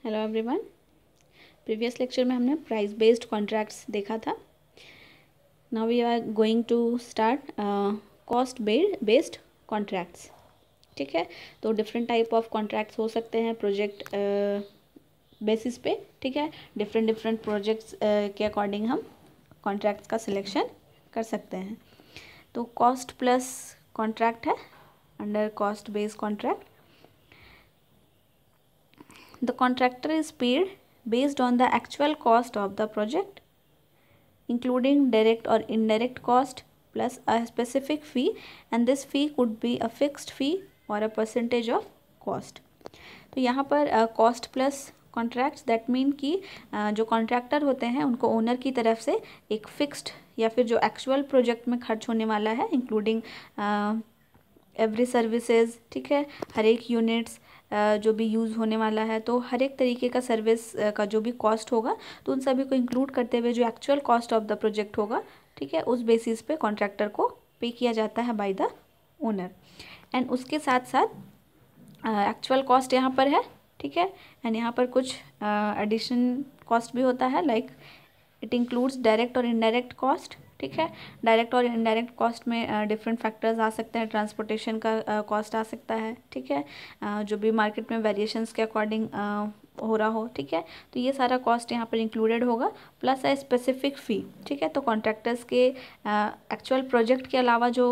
Hello everyone. Previous lecture में हमने price based contracts देखा था। Now we are going to start cost based contracts. ठीक है, तो डिफरेंट टाइप ऑफ कॉन्ट्रैक्ट्स हो सकते हैं प्रोजेक्ट बेसिस पे। ठीक है, डिफरेंट प्रोजेक्ट्स के अकॉर्डिंग हम कॉन्ट्रैक्ट्स का सिलेक्शन कर सकते हैं। तो कॉस्ट प्लस कॉन्ट्रैक्ट है under cost based contract. The contractor is paid based on the actual cost of the project, including direct or indirect cost plus a specific fee, and this fee could be a fixed fee or a percentage of cost. तो यहाँ पर cost plus contracts that mean कि जो contractor होते हैं उनको owner की तरफ से एक फिक्स्ड या फिर जो एक्चुअल प्रोजेक्ट में खर्च होने वाला है इंक्लूडिंग एवरी सर्विसेज, ठीक है, हर एक यूनिट्स जो भी यूज़ होने वाला है, तो हर एक तरीके का सर्विस का जो भी कॉस्ट होगा तो उन सभी को इंक्लूड करते हुए जो actual cost of the project होगा, ठीक है, उस बेसिस पे कॉन्ट्रैक्टर को पे किया जाता है बाय द ओनर। एंड उसके साथ साथ एक्चुअल कॉस्ट यहाँ पर है, ठीक है, एंड यहाँ पर कुछ एडिशन कॉस्ट भी होता है, लाइक इट इंक्लूड्स डायरेक्ट और इनडायरेक्ट कॉस्ट। ठीक है, डायरेक्ट और इनडायरेक्ट कॉस्ट में डिफरेंट फैक्टर्स आ सकते हैं, ट्रांसपोर्टेशन का कॉस्ट आ सकता है, ठीक है, जो भी मार्केट में वेरिएशंस के अकॉर्डिंग हो रहा हो, ठीक है, तो ये सारा कॉस्ट यहाँ पर इंक्लूडेड होगा प्लस ए स्पेसिफिक फ़ी। ठीक है, तो कॉन्ट्रैक्टर्स के एक्चुअल प्रोजेक्ट के अलावा जो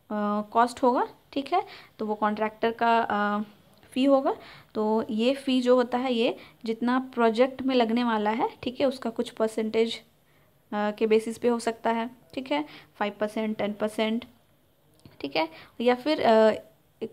कॉस्ट होगा, ठीक है, तो वो कॉन्ट्रैक्टर का फ़ी होगा। तो ये फ़ी जो होता है ये जितना प्रोजेक्ट में लगने वाला है, ठीक है, उसका कुछ परसेंटेज के बेसिस पे हो सकता है, ठीक है, 5%, 10%, ठीक है, या फिर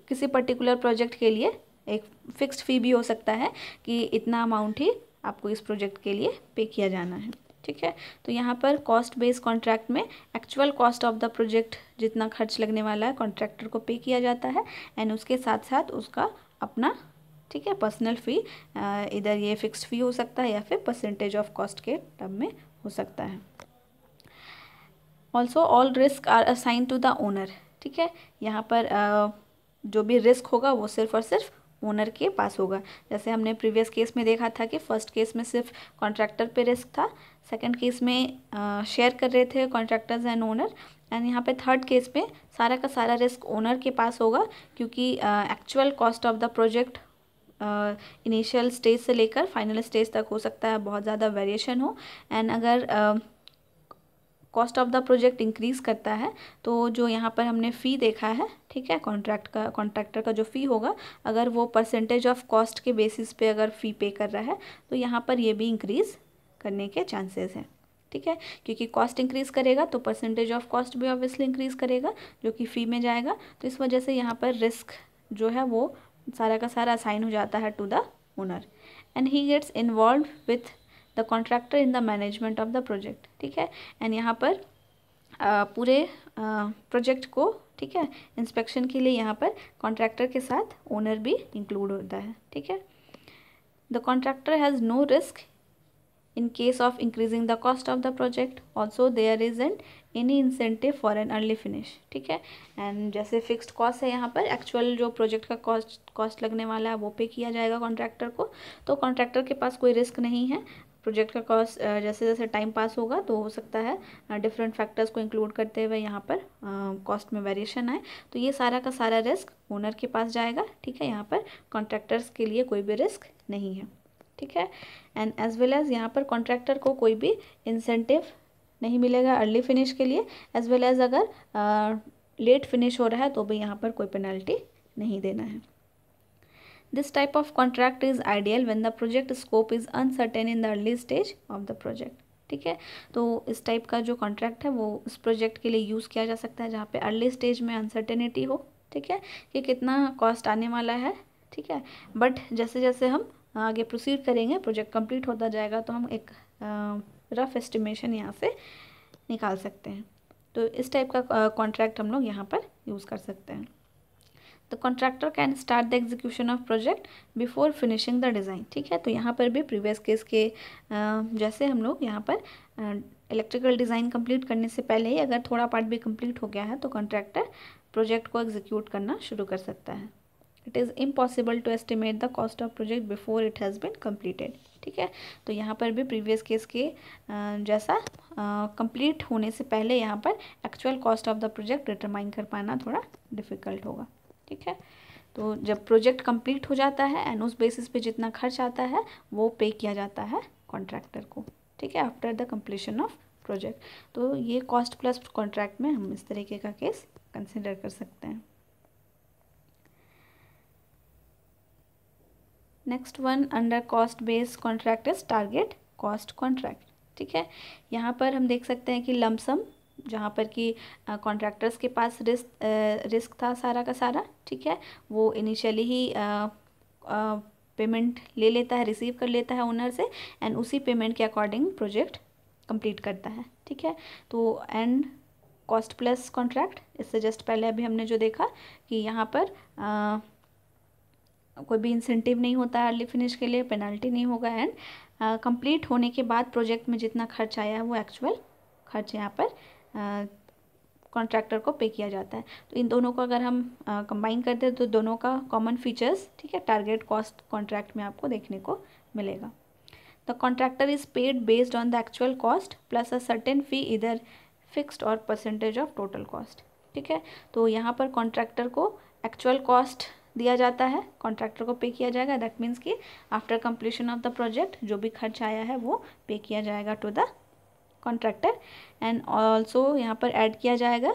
किसी पर्टिकुलर प्रोजेक्ट के लिए एक फिक्स्ड फ़ी भी हो सकता है कि इतना अमाउंट ही आपको इस प्रोजेक्ट के लिए पे किया जाना है। ठीक है, तो यहाँ पर कॉस्ट बेस्ड कॉन्ट्रैक्ट में actual cost of the project जितना खर्च लगने वाला है कॉन्ट्रैक्टर को पे किया जाता है, एंड उसके साथ साथ उसका अपना, ठीक है, पर्सनल फ़ी, इधर ये फिक्स्ड फ़ी हो सकता है या फिर परसेंटेज ऑफ कॉस्ट के टर्म में हो सकता है। Also all risk are assign to the owner. ठीक है, यहाँ पर जो भी रिस्क होगा वो सिर्फ और सिर्फ ओनर के पास होगा। जैसे हमने प्रीवियस केस में देखा था कि फर्स्ट केस में सिर्फ कॉन्ट्रैक्टर पे रिस्क था, सेकंड केस में शेयर कर रहे थे कॉन्ट्रैक्टर्स एंड ओनर, एंड यहाँ पे थर्ड केस में सारा का सारा रिस्क ओनर के पास होगा, क्योंकि actual cost of the project initial stage से लेकर फाइनल स्टेज तक हो सकता है बहुत ज़्यादा वेरिएशन हो, एंड अगर cost of the project increase करता है तो जो यहाँ पर हमने फ़ी देखा है, ठीक है, कॉन्ट्रैक्टर का जो फ़ी होगा, अगर वो परसेंटेज ऑफ कॉस्ट के बेसिस पे अगर फ़ी पे कर रहा है तो यहाँ पर ये भी इंक्रीज़ करने के चांसेस हैं। ठीक है, क्योंकि कॉस्ट इंक्रीज़ करेगा तो परसेंटेज ऑफ कॉस्ट भी ऑब्वियसली इंक्रीज़ करेगा जो कि फ़ी में जाएगा, तो इस वजह से यहाँ पर रिस्क जो है वो सारा का सारा असाइन हो जाता है to the owner, and he gets involve with the contractor in the management of the project. ठीक है, एंड यहाँ पर पूरे प्रोजेक्ट को, ठीक है, इंस्पेक्शन के लिए यहाँ पर कॉन्ट्रैक्टर के साथ ओनर भी इंक्लूड होता है। ठीक है, the contractor has no risk in case of increasing the cost of the project, also there isn't any incentive for an early finish। ठीक है, एंड जैसे फिक्स्ड कॉस्ट है यहाँ पर एक्चुअल जो प्रोजेक्ट का कॉस्ट लगने वाला है वो पे किया जाएगा कॉन्ट्रैक्टर को, तो कॉन्ट्रैक्टर के पास कोई रिस्क नहीं है। प्रोजेक्ट का कॉस्ट जैसे जैसे टाइम पास होगा तो हो सकता है डिफरेंट फैक्टर्स को इंक्लूड करते हुए यहाँ पर कॉस्ट में वेरिएशन आए, तो ये सारा का सारा रिस्क ओनर के पास जाएगा। ठीक है, यहाँ पर कॉन्ट्रैक्टर्स के लिए कोई भी रिस्क नहीं है। ठीक है, एंड एज वेल एज यहाँ पर कॉन्ट्रैक्टर को कोई भी इंसेंटिव नहीं मिलेगा अर्ली फिनिश के लिए, एज वेल एज अगर लेट फिनिश हो रहा है तो भी यहाँ पर कोई पेनल्टी नहीं देना है। This type of contract is ideal when the project scope is uncertain in the early stage of the project. ठीक है, तो इस टाइप का जो कॉन्ट्रैक्ट है वो इस प्रोजेक्ट के लिए यूज़ किया जा सकता है जहाँ पे अर्ली स्टेज में अनसर्टेनिटी हो, ठीक है, कि कितना कॉस्ट आने वाला है। ठीक है, बट जैसे जैसे हम आगे प्रोसीड करेंगे, प्रोजेक्ट कंप्लीट होता जाएगा, तो हम एक रफ एस्टिमेशन यहाँ से निकाल सकते हैं। तो इस टाइप का कॉन्ट्रैक्ट हम लोग यहाँ पर यूज़ कर सकते हैं। The contractor can start the execution of project before finishing the design. ठीक है, तो यहाँ पर भी प्रीवियस केस के जैसे हम लोग यहाँ पर इलेक्ट्रिकल डिज़ाइन कंप्लीट करने से पहले ही अगर थोड़ा पार्ट भी कंप्लीट हो गया है तो कॉन्ट्रैक्टर प्रोजेक्ट को एग्जीक्यूट करना शुरू कर सकता है। It is impossible to estimate the cost of project before it has been completed. ठीक है, तो यहाँ पर भी प्रीवियस केस के जैसा कंप्लीट होने से पहले यहाँ पर actual cost of the project determine कर पाना थोड़ा डिफ़िकल्ट होगा। ठीक है, तो जब प्रोजेक्ट कंप्लीट हो जाता है एंड उस बेसिस पे जितना खर्च आता है वो पे किया जाता है कॉन्ट्रैक्टर को। ठीक है, after the completion of project. तो ये कॉस्ट प्लस कॉन्ट्रैक्ट में हम इस तरीके का केस कंसिडर कर सकते हैं। Next one under cost based contract is target cost contract. ठीक है, यहाँ पर हम देख सकते हैं कि लमसम जहाँ पर कि कॉन्ट्रैक्टर्स के पास रिस्क था सारा का सारा। ठीक है, वो इनिशियली ही पेमेंट ले लेता है, रिसीव कर लेता है ओनर से एंड उसी पेमेंट के अकॉर्डिंग प्रोजेक्ट कंप्लीट करता है। ठीक है, तो एंड कॉस्ट प्लस कॉन्ट्रैक्ट, इससे जस्ट पहले अभी हमने जो देखा कि यहाँ पर कोई भी इंसेंटिव नहीं होता है अर्ली फिनिश के लिए, पेनल्टी नहीं होगा एंड कंप्लीट होने के बाद प्रोजेक्ट में जितना खर्च आया है वो एक्चुअल खर्च यहाँ पर कॉन्ट्रैक्टर को पे किया जाता है। तो इन दोनों को अगर हम कंबाइन करते हैं तो दोनों का कॉमन फीचर्स, ठीक है, टारगेट कॉस्ट कॉन्ट्रैक्ट में आपको देखने को मिलेगा। The contractor is paid based on the actual cost plus a certain fee इधर फिक्स्ड और परसेंटेज ऑफ टोटल कॉस्ट। ठीक है, तो यहाँ पर कॉन्ट्रैक्टर को एक्चुअल कॉस्ट दिया जाता है, कॉन्ट्रैक्टर को पे किया जाएगा। दैट मीन्स कि after completion of the project जो भी खर्च आया है वो पे किया जाएगा to the contractor and also यहाँ पर ऐड किया जाएगा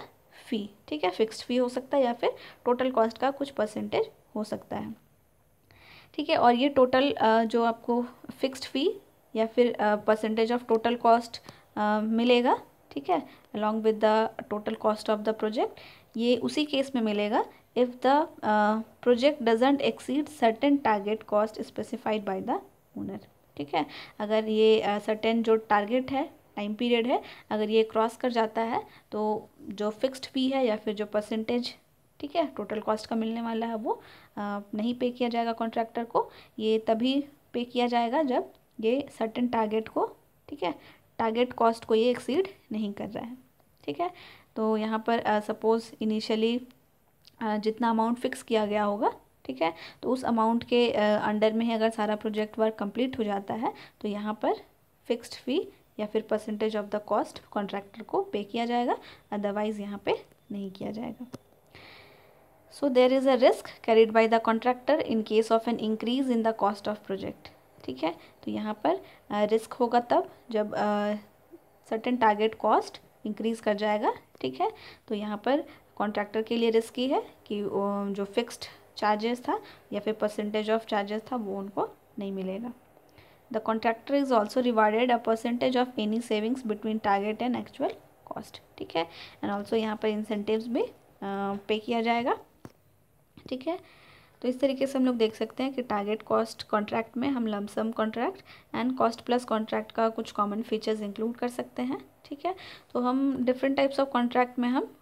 फ़ी। ठीक है, फिक्स्ड फ़ी हो सकता है या फिर टोटल कॉस्ट का कुछ परसेंटेज हो सकता है। ठीक है, और ये टोटल जो आपको फिक्स्ड फ़ी या फिर परसेंटेज ऑफ टोटल कॉस्ट मिलेगा, ठीक है, along with the total cost of the project, ये उसी केस में मिलेगा if the project doesn't exceed certain target cost specified by the owner. ठीक है, अगर ये सर्टेन जो टारगेट है, टाइम पीरियड है, अगर ये क्रॉस कर जाता है तो जो फिक्स्ड फ़ी है या फिर जो परसेंटेज, ठीक है, टोटल कॉस्ट का मिलने वाला है वो नहीं पे किया जाएगा कॉन्ट्रैक्टर को। ये तभी पे किया जाएगा जब ये सर्टेन टारगेट को, ठीक है, टारगेट कॉस्ट को ये एक्सीड नहीं कर रहा है। ठीक है, तो यहाँ पर सपोज़ इनिशियली जितना अमाउंट फिक्स किया गया होगा, ठीक है, तो उस अमाउंट के अंडर में ही अगर सारा प्रोजेक्ट वर्क कंप्लीट हो जाता है तो यहाँ पर फिक्स्ड फ़ी या फिर percentage of the cost contractor को पे किया जाएगा, अदरवाइज़ यहाँ पे नहीं किया जाएगा। So there is a risk carried by the contractor in case of an increase in the cost of project. ठीक है, तो यहाँ पर रिस्क होगा तब जब सर्टेन टारगेट कॉस्ट इंक्रीज़ कर जाएगा। ठीक है, तो यहाँ पर कॉन्ट्रैक्टर के लिए रिस्की है कि जो फिक्स्ड चार्जेस था या फिर परसेंटेज ऑफ चार्जेस था वो उनको नहीं मिलेगा। The contractor is also rewarded a percentage of any savings between target and actual cost. ठीक है, एंड ऑल्सो यहाँ पर इंसेंटिव्स भी पे किया जाएगा। ठीक है, तो इस तरीके से हम लोग देख सकते हैं कि टारगेट कॉस्ट कॉन्ट्रैक्ट में हम lump sum contract and cost plus contract का कुछ कॉमन फीचर्स इंक्लूड कर सकते हैं। ठीक है, तो हम डिफरेंट टाइप्स ऑफ कॉन्ट्रैक्ट में हम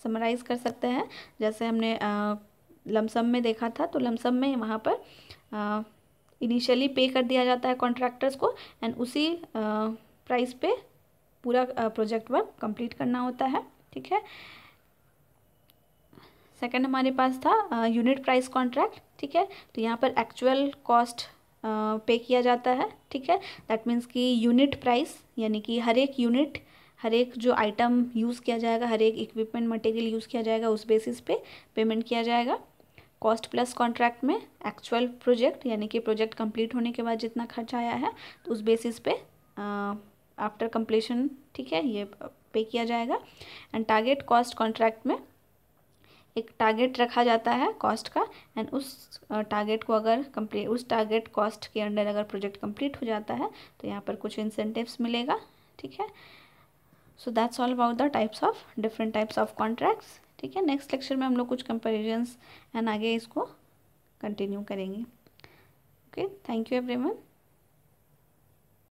समराइज़ कर सकते हैं। जैसे हमने लमसम में देखा था, तो लमसम में वहाँ पर इनिशियली पे कर दिया जाता है कॉन्ट्रैक्टर्स को एंड उसी प्राइस पे पूरा प्रोजेक्ट वर्क कंप्लीट करना होता है। ठीक है, सेकंड हमारे पास था यूनिट प्राइस कॉन्ट्रैक्ट। ठीक है, तो यहाँ पर एक्चुअल कॉस्ट पे किया जाता है। ठीक है, दैट मीन्स कि यूनिट प्राइस यानी कि हर एक यूनिट, हर एक जो आइटम यूज़ किया जाएगा, हर एक इक्विपमेंट मटेरियल यूज़ किया जाएगा, उस बेसिस पे पेमेंट किया जाएगा। कॉस्ट प्लस कॉन्ट्रैक्ट में एक्चुअल प्रोजेक्ट यानी कि प्रोजेक्ट कंप्लीट होने के बाद जितना खर्च आया है तो उस बेसिस पे आफ्टर कंप्लीशन, ठीक है, ये पे किया जाएगा। एंड टारगेट कॉस्ट कॉन्ट्रैक्ट में एक टारगेट रखा जाता है कॉस्ट का एंड उस टारगेट को अगर कंप्लीट, उस टारगेट कॉस्ट के अंडर अगर प्रोजेक्ट कंप्लीट हो जाता है तो यहाँ पर कुछ इंसेंटिव्स मिलेगा। ठीक है, so that's all about the types of different types of contracts. ठीक है, नेक्स्ट लेक्चर में हम लोग कुछ कंपेरिजन्स एंड आगे इसको कंटिन्यू करेंगे। Okay, thank you everyone.